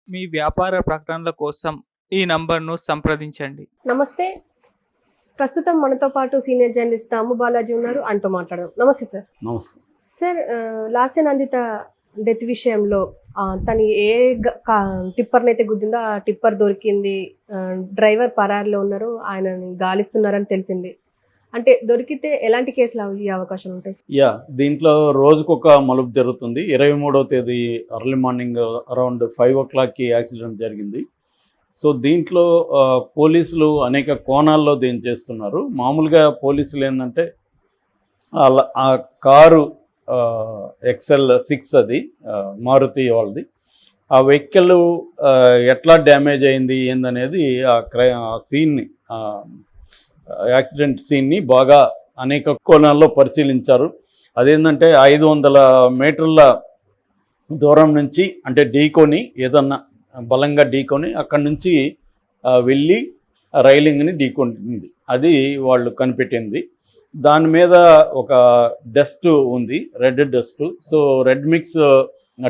మీ వ్యాపార ప్రకటనల కోసం ఈ నంబర్ను సంప్రదించండి. నమస్తే. ప్రస్తుతం మనతో పాటు సీనియర్ జర్నలిస్ట్ రాము బాలాజీ ఉన్నారు. ఆయనతో మాట్లాడదాం. నమస్తే సార్. నమస్తే. సార్, లాస్య నందిత డెత్ విషయంలో తను ఏ టిప్పర్నైతే గుద్దిందో ఆ టిప్పర్ దొరికింది. డ్రైవర్ పరారిలో ఉన్నారు. ఆయనని గాలిస్తున్నారని తెలిసింది. అంటే దొరికితే ఎలాంటి కేసులు అయ్యే అవకాశాలు ఉంటాయి? దీంట్లో రోజుకొక మలుపు జరుగుతుంది. 23వ తేదీ ఎర్లీ మార్నింగ్ అరౌండ్ 5 o'clockకి యాక్సిడెంట్ జరిగింది. సో దీంట్లో పోలీసులు అనేక కోణాల్లో దీన్ని చేస్తున్నారు. మామూలుగా పోలీసులు ఏంటంటే ఆ కారు XL6 అది మారుతి వాళ్ళది. ఆ వెహికల్ ఎట్లా డ్యామేజ్ అయింది ఏందనేది ఆ సీన్ని యాక్సిడెంట్ సీన్ని బాగా అనేక కోణాల్లో పరిశీలించారు. అదేంటంటే 500 మీటర్ల దూరం నుంచి అంటే ఢీకొని ఏదన్నా బలంగా ఢీకొని అక్కడి నుంచి వెళ్ళి రైలింగ్ని ఢీకొంటుంది. అది వాళ్ళు కనిపెట్టింది. దాని మీద ఒక డస్ట్ ఉంది, red dust. So red mix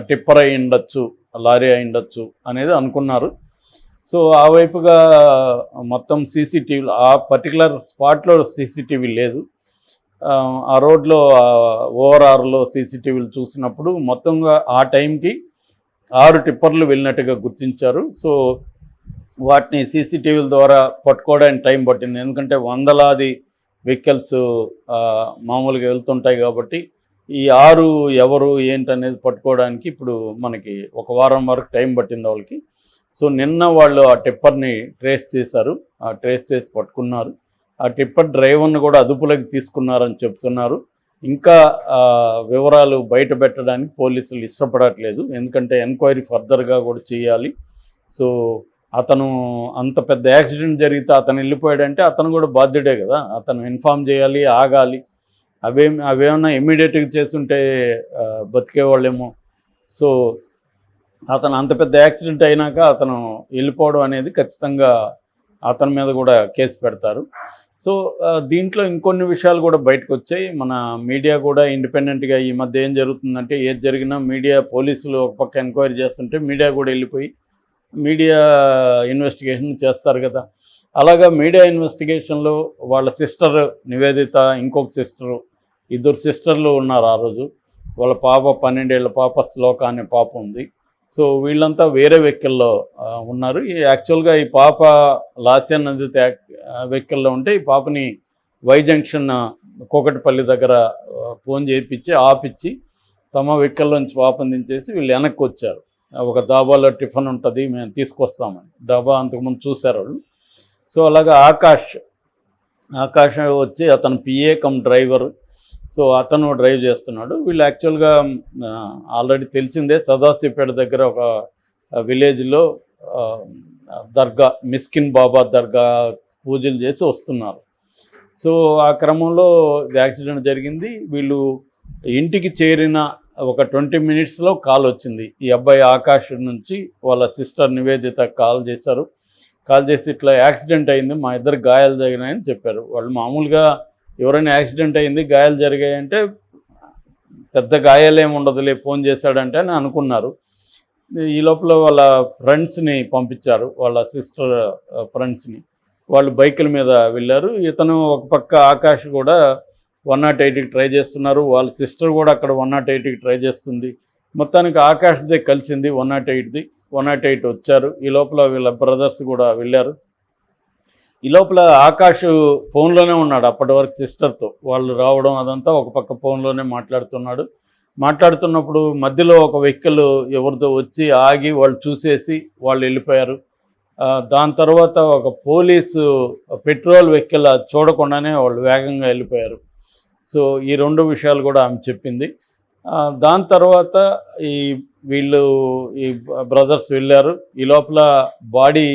tipper అయి ఉండొచ్చు, లారీ అయి ఉండొచ్చు అనేది అనుకున్నారు. సో ఆ వైపుగా మొత్తం సీసీటీవీలు ఆ పర్టికులర్ స్పాట్లో సీసీటీవీ లేదు. ఆ రోడ్లో ఓఆర్ఆర్లో సీసీటీవీలు చూసినప్పుడు మొత్తంగా ఆ టైంకి 6 టిప్పర్లు వెళ్ళినట్టుగా గుర్తించారు. సో వాటిని సీసీటీవీల ద్వారా పట్టుకోవడానికి టైం పట్టింది. ఎందుకంటే వందలాది వెహికల్స్ మామూలుగా వెళ్తుంటాయి కాబట్టి ఈ 6 ఎవరు ఏంటనేది పట్టుకోవడానికి ఇప్పుడు మనకి 1 వారం వరకు టైం పట్టింది వాళ్ళకి. సో నిన్న వాళ్ళు ఆ టిప్పర్ని ట్రేస్ చేశారు. ట్రేస్ చేసి పట్టుకున్నారు. ఆ టిప్పర్ డ్రైవర్ని కూడా అదుపులోకి తీసుకున్నారని చెప్తున్నారు. ఇంకా వివరాలు బయట పెట్టడానికి పోలీసులు ఇష్టపడట్లేదు. ఎందుకంటే ఎంక్వైరీ ఫర్దర్గా కూడా చేయాలి. సో అతను అంత పెద్ద యాక్సిడెంట్ జరిగితే అతను వెళ్ళిపోయాడంటే అతను కూడా బాధ్యుడే కదా. అతను ఇన్ఫామ్ చేయాలి, ఆగాలి. అవేమన్నా ఇమ్మీడియట్గా చేస్తుంటే బతికేవాళ్ళేమో. సో అతను అంత పెద్ద యాక్సిడెంట్ అయినాక అతను వెళ్ళిపోవడం అనేది ఖచ్చితంగా అతని మీద కూడా కేసు పెడతారు. సో దీంట్లో ఇంకొన్ని విషయాలు కూడా బయటకు వచ్చాయి. మన మీడియా కూడా ఇండిపెండెంట్గా ఈ మధ్య ఏం జరుగుతుందంటే ఏది జరిగినా మీడియా పోలీసులు ఒక పక్క ఎంక్వైరీ చేస్తుంటే మీడియా కూడా వెళ్ళిపోయి మీడియా ఇన్వెస్టిగేషన్ చేస్తారు కదా. అలాగా మీడియా ఇన్వెస్టిగేషన్లో వాళ్ళ సిస్టర్ నివేదిత, ఇంకొక సిస్టరు, 2 సిస్టర్లు ఉన్నారు ఆ రోజు. వాళ్ళ పాప 12 ఏళ్ల పాప శ్లోక అనే పాప ఉంది. సో వీళ్ళంతా వేరే వెహికల్లో ఉన్నారు. యాక్చువల్గా ఈ పాప లాస్య నందిత వెహికల్లో ఉంటే ఈ పాపని వై జంక్షన్ కోకటిపల్లి దగ్గర ఫోన్ చేయించి ఆపిచ్చి తమ వెహికల్లోంచి పాపని దించేసి వీళ్ళు వెనక్కి వచ్చారు. ఒక డాబాలో టిఫిన్ ఉంటుంది, మేము తీసుకొస్తామని. డాబా అంతకుముందు చూశారు వాళ్ళు. సో అలాగా ఆకాష్ వచ్చి అతను పిఏ కమ్ డ్రైవర్. సో అతను డ్రైవ్ చేస్తున్నాడు. వీళ్ళు యాక్చువల్గా ఆల్రెడీ తెలిసిందే సదాశివపేట దగ్గర ఒక విలేజ్లో దర్గా మిస్కిన్ బాబా దర్గా పూజలు చేసి వస్తున్నారు. సో ఆ క్రమంలో యాక్సిడెంట్ జరిగింది. వీళ్ళు ఇంటికి చేరిన ఒక 20 minutesలో కాల్ వచ్చింది. ఈ అబ్బాయి ఆకాష్ నుంచి వాళ్ళ సిస్టర్ నివేదిత కాల్ చేశారు. కాల్ చేసి ఇట్లా యాక్సిడెంట్ అయింది, మా ఇద్దరు గాయాలు జరిగినాయని చెప్పారు. వాళ్ళు మామూలుగా ఎవరైనా యాక్సిడెంట్ అయింది గాయాలు జరిగాయంటే పెద్ద గాయాలేమి ఉండదులే, ఫోన్ చేశాడంటే అని అనుకున్నారు. ఈ లోపల వాళ్ళ ఫ్రెండ్స్ని పంపించారు, వాళ్ళ సిస్టర్ ఫ్రెండ్స్ని. వాళ్ళు బైకుల మీద వెళ్ళారు. ఇతను ఒక పక్క ఆకాష్ కూడా 108కి ట్రై చేస్తున్నారు. వాళ్ళ సిస్టర్ కూడా అక్కడ 108కి ట్రై చేస్తుంది. మొత్తానికి ఆకాష్దే కలిసింది 108ది. 108 వచ్చారు. ఈ లోపల వీళ్ళ బ్రదర్స్ కూడా వెళ్ళారు. ఈ లోపల ఆకాష్ ఫోన్లోనే ఉన్నాడు అప్పటి వరకు సిస్టర్తో. వాళ్ళు రావడం అదంతా ఒక పక్క ఫోన్లోనే మాట్లాడుతున్నాడు. మాట్లాడుతున్నప్పుడు మధ్యలో ఒక వెహికల్ ఎవరితో వచ్చి ఆగి వాళ్ళు చూసేసి వాళ్ళు వెళ్ళిపోయారు. దాని తర్వాత ఒక పోలీసు పెట్రోల్ వెహికల్ చూడకుండానే వాళ్ళు వేగంగా వెళ్ళిపోయారు. సో ఈ 2 విషయాలు కూడా ఆమె చెప్పింది. దాని తర్వాత వీళ్ళు ఈ బ్రదర్స్ వెళ్ళారు. ఈ లోపల బాడీ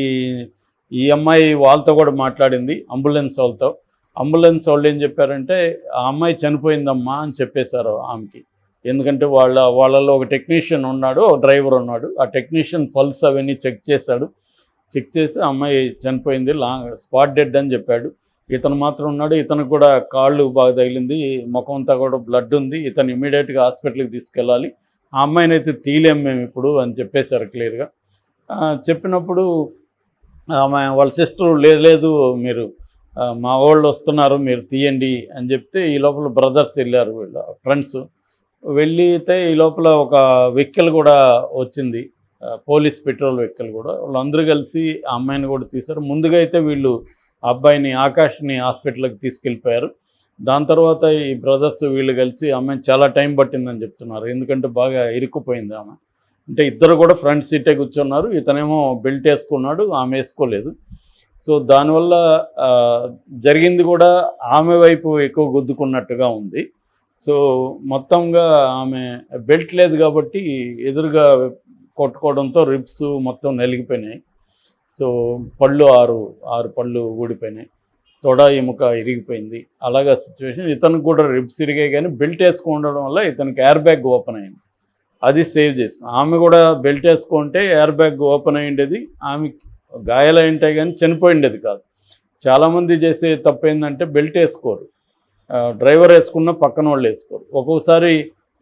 ఈ అమ్మాయి వాళ్ళతో కూడా మాట్లాడింది, అంబులెన్స్ వాళ్ళతో. అంబులెన్స్ వాళ్ళు ఏం చెప్పారంటే ఆ అమ్మాయి చనిపోయిందమ్మా అని చెప్పేశారు ఆమెకి. ఎందుకంటే వాళ్ళలో ఒక టెక్నీషియన్ ఉన్నాడు, ఒక డ్రైవర్ ఉన్నాడు. ఆ టెక్నీషియన్ పల్స్ అవన్నీ చెక్ చేశాడు. చెక్ చేసి ఆ అమ్మాయి చనిపోయింది, స్పాట్ డెడ్ అని చెప్పాడు. ఇతను మాత్రం ఉన్నాడు. ఇతనికి కూడా కాళ్ళు బాగా తగిలింది, ముఖం అంతా కూడా బ్లడ్ ఉంది. ఇతను ఇమీడియట్గా హాస్పిటల్కి తీసుకెళ్ళాలి. ఆ అమ్మాయిని అయితే తీలేం మేము ఇప్పుడు అని చెప్పేశారు క్లియర్గా. చెప్పినప్పుడు ఆమె వాళ్ళ సిస్టర్ లేదు లేదు మీరు మా వాళ్ళు వస్తున్నారు మీరు తీయండి అని చెప్తే ఈ లోపల బ్రదర్స్ వెళ్ళారు, వీళ్ళ ఫ్రెండ్స్ వెళ్ళితే ఈ లోపల ఒక వెహికల్ కూడా వచ్చింది, పోలీస్ పెట్రోల్ వెహికల్ కూడా. వాళ్ళందరూ కలిసి ఆ అమ్మాయిని కూడా తీశారు. ముందుగా అయితే వీళ్ళు ఆ అబ్బాయిని ఆకాష్ని హాస్పిటల్కి తీసుకెళ్ళిపోయారు. దాని తర్వాత ఈ బ్రదర్స్ వీళ్ళు కలిసి అమ్మాయిని చాలా టైం పట్టిందని చెప్తున్నారు, ఎందుకంటే బాగా ఇరుక్కుపోయింది ఆమె. అంటే ఇద్దరు కూడా ఫ్రంట్ సీటే కూర్చున్నారు, ఇతనేమో బెల్ట్ వేసుకున్నాడు, ఆమె వేసుకోలేదు. సో దానివల్ల జరిగింది కూడా ఆమె వైపు ఎక్కువ గుద్దుకున్నట్టుగా ఉంది. సో మొత్తంగా ఆమె బెల్ట్ లేదు కాబట్టి ఎదురుగా కొట్టుకోవడంతో రిబ్స్ మొత్తం నలిగిపోయినాయి. సో పళ్ళు ఆరు పళ్ళు ఊడిపోయినాయి, తొడ ఎముక ఇరిగిపోయింది. అలాగా సిచ్యువేషన్. ఇతనికి కూడా రిబ్స్ ఇరిగాయి, కానీ బెల్ట్ వేసుకోవడం వల్ల ఇతనికి ఎయిర్ బ్యాగ్ ఓపెన్ అయింది, అది సేవ్ చేస్తుంది. ఆమె కూడా బెల్ట్ వేసుకుంటే ఎయిర్ బ్యాగ్ ఓపెన్ అయ్యిండేది, ఆమె గాయాలు అయింటాయి కానీ చనిపోయిండేది కాదు. చాలామంది చేసే తప్పు ఏంటంటే బెల్ట్ వేసుకోరు, డ్రైవర్ వేసుకున్న పక్కన వాళ్ళు వేసుకోరు. ఒక్కొక్కసారి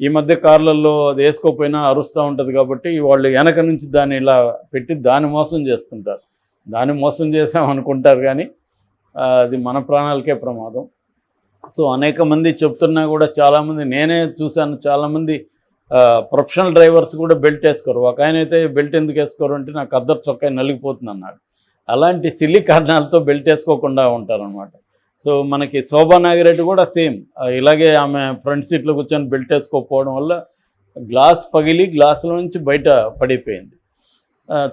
ఈ మధ్య కార్లలో అది వేసుకోకపోయినా అరుస్తూ ఉంటుంది కాబట్టి వాళ్ళు వెనక నుంచి దాన్ని ఇలా పెట్టి దాన్ని మోసం చేస్తుంటారు. దాన్ని మోసం చేసామనుకుంటారు కానీ అది మన ప్రాణాలకే ప్రమాదం. సో అనేక మంది చెప్తున్నా కూడా చాలామంది నేనే చూశాను, చాలామంది ప్రొఫెషనల్ డ్రైవర్స్ కూడా బెల్ట్ వేసుకోరు. ఒక ఆయన అయితే బెల్ట్ ఎందుకు వేసుకోరు అంటే నాకు అద్దరు చొక్కా నలిగిపోతుంది అన్నాడు. అలాంటి సిల్లి కారణాలతో బెల్ట్ వేసుకోకుండా ఉంటారనమాట. సో మనకి శోభా నాగిరెడ్డి కూడా సేమ్ ఇలాగే, ఆమె ఫ్రంట్ సీట్లో కూర్చొని బెల్ట్ వేసుకోకపోవడం వల్ల గ్లాస్ పగిలి గ్లాసుల నుంచి బయట పడిపోయింది.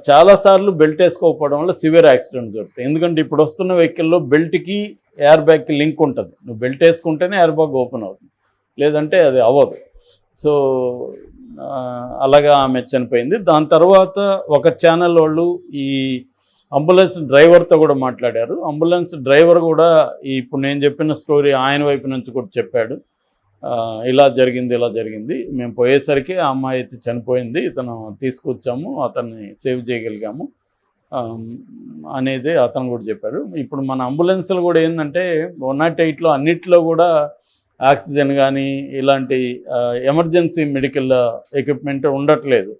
చాలాసార్లు బెల్ట్ వేసుకోకపోవడం వల్ల సివియర్ యాక్సిడెంట్ జరుగుతాయి. ఎందుకంటే ఇప్పుడు వస్తున్న వెహికల్లో బెల్ట్కి ఎయిర్ బ్యాగ్కి లింక్ ఉంటుంది, నువ్వు బెల్ట్ వేసుకుంటేనే ఎయిర్ బ్యాగ్ ఓపెన్ అవుతుంది, లేదంటే అది అవ్వదు. సో అలాగా ఆమె చనిపోయింది. దాని తర్వాత ఒక ఛానల్ వాళ్ళు ఈ అంబులెన్స్ డ్రైవర్తో కూడా మాట్లాడారు. అంబులెన్స్ డ్రైవర్ కూడా ఇప్పుడు నేను చెప్పిన స్టోరీ ఆయన వైపు నుంచి కూడా చెప్పాడు. ఇలా జరిగింది, మేము పోయేసరికి ఆ అమ్మాయి అయితే చనిపోయింది, ఇతను తీసుకొచ్చాము, అతన్ని సేవ్ చేయగలిగాము అనేది అతను కూడా చెప్పాడు. ఇప్పుడు మన అంబులెన్స్లు కూడా ఏంటంటే 108లో అన్నిట్లో కూడా ఆక్సిజన్ కానీ ఇలాంటి ఎమర్జెన్సీ మెడికల్ ఎక్విప్మెంట్ ఉండట్లేదు,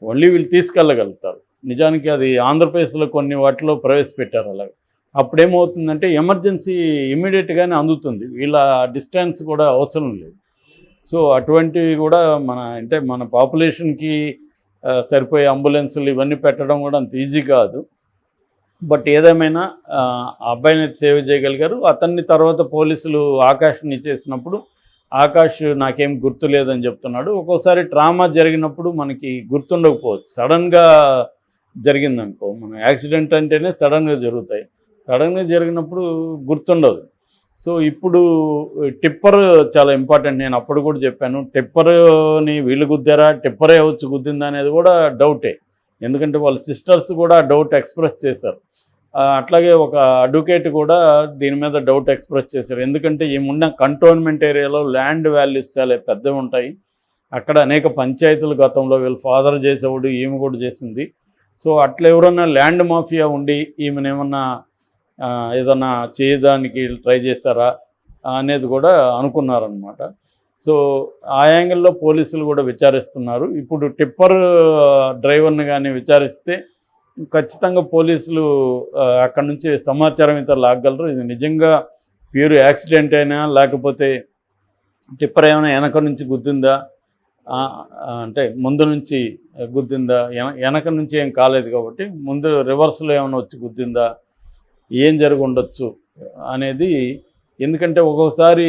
ఓన్లీ వీళ్ళు తీసుకెళ్ళగలుగుతారు. నిజానికి అది ఆంధ్రప్రదేశ్లో కొన్ని వాటిలో ప్రవేశపెట్టారు అలాగే. అప్పుడేమవుతుందంటే ఎమర్జెన్సీ ఇమీడియట్గానే అందుతుంది, వీళ్ళ డిస్టెన్స్ కూడా అవసరం లేదు. సో అటువంటివి కూడా మన పాపులేషన్కి సరిపోయే అంబులెన్సులు ఇవన్నీ పెట్టడం కూడా అంత ఈజీ కాదు. బట్ ఏదేమైనా ఆ అబ్బాయిని అయితే సేవ్ చేయగలిగారు. అతన్ని తర్వాత పోలీసులు ఆకాష్ని చేసినప్పుడు ఆకాష్ నాకేం గుర్తు లేదని చెప్తున్నాడు. ఒక్కోసారి ట్రామా జరిగినప్పుడు మనకి గుర్తుండకపోవచ్చు, సడన్గా జరిగిందనుకో, మన యాక్సిడెంట్ అంటేనే సడన్గా జరుగుతాయి, సడన్గా జరిగినప్పుడు గుర్తుండదు. సో ఇప్పుడు టిప్పర్ చాలా ఇంపార్టెంట్. నేను అప్పుడు కూడా చెప్పాను, టిప్పర్ని వీళ్ళు గుద్దారా, టిప్పరే వచ్చి గుద్దిందా అనేది కూడా డౌటే. ఎందుకంటే వాళ్ళ సిస్టర్స్ కూడా డౌట్ ఎక్స్ప్రెస్ చేశారు. అట్లాగే ఒక అడ్వకేట్ కూడా దీని మీద డౌట్ ఎక్స్ప్రెస్ చేశారు. ఎందుకంటే ఈమున్న కంటోన్మెంట్ ఏరియాలో ల్యాండ్ వాల్యూస్ చాలా పెద్దవి ఉంటాయి, అక్కడ అనేక పంచాయతీలు గతంలో వీళ్ళ ఫాదర్ చేసేవాడు, ఈమె కూడా చేసింది. సో అట్లా ఎవరన్నా ల్యాండ్ మాఫియా ఉండి ఈమెనేమన్నా ఏదన్నా చేయడానికి ట్రై చేశారా అనేది కూడా అనుకున్నారనమాట. సో ఆ యాంగిల్లో పోలీసులు కూడా విచారిస్తున్నారు. ఇప్పుడు టిప్పర్ డ్రైవర్ని కానీ విచారిస్తే ఖచ్చితంగా పోలీసులు అక్కడి నుంచి సమాచారం అయితే లాగలరు. ఇది నిజంగా ప్యూర్ యాక్సిడెంట్ అయినా లేకపోతే టిప్పర్ ఏమైనా వెనక నుంచి గుద్దిందా, అంటే ముందు నుంచి గుద్దిందా, వెనక నుంచి ఏం కాలేదు కాబట్టి ముందు రివర్స్లో ఏమైనా వచ్చి గుద్దిందా, ఏం జరిగి ఉండొచ్చు అనేది. ఎందుకంటే ఒక్కొక్కసారి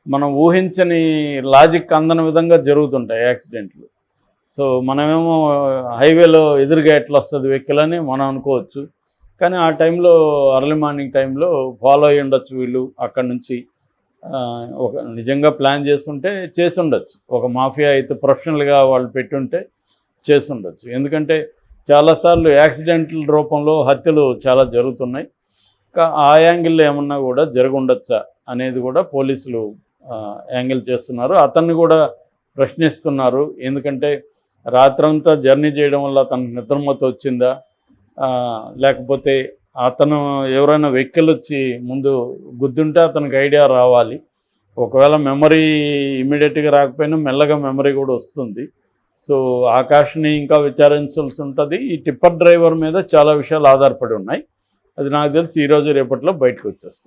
మనం ఊహించని లాజిక్ అందని విధంగా జరుగుతుంటాయి యాక్సిడెంట్లు. సో మనమేమో హైవేలో ఎదురుగా ఎట్లా వస్తుంది వెహికల్ అని మనం అనుకోవచ్చు, కానీ ఆ టైంలో అర్లీ మార్నింగ్ టైంలో ఫాలో అయ్యి ఉండొచ్చు వీళ్ళు. అక్కడి నుంచి ఒక నిజంగా ప్లాన్ చేస్తుంటే చేసి ఉండొచ్చు, ఒక మాఫియా అయితే ప్రొఫెషనల్గా వాళ్ళు పెట్టుంటే చేసి ఉండొచ్చు. ఎందుకంటే చాలాసార్లు యాక్సిడెంట్ల రూపంలో హత్యలు చాలా జరుగుతున్నాయి. ఆ యాంగిల్లో ఏమన్నా కూడా జరిగి ఉండొచ్చా అనేది కూడా పోలీసులు యాంగిల్ చేస్తున్నారు. అతన్ని కూడా ప్రశ్నిస్తున్నారు. ఎందుకంటే రాత్రంతా జర్నీ చేయడం వల్ల అతనికి నిద్రమత్తు వచ్చిందా, లేకపోతే అతను ఎవరైనా వెహికల్ వచ్చి ముందు గుద్దుంటే అతనికి ఐడియా రావాలి. ఒకవేళ మెమరీ ఇమీడియట్గా రాకపోయినా మెల్లగా మెమరీ కూడా వస్తుంది. సో ఆకాష్ని ఇంకా విచారించాల్సి ఉంటుంది. ఈ టిప్పర్ డ్రైవర్ మీద చాలా విషయాలు ఆధారపడి ఉన్నాయి. అది నాకు తెలిసి ఈరోజు రేపట్లో బయటకు వచ్చేస్తాయి.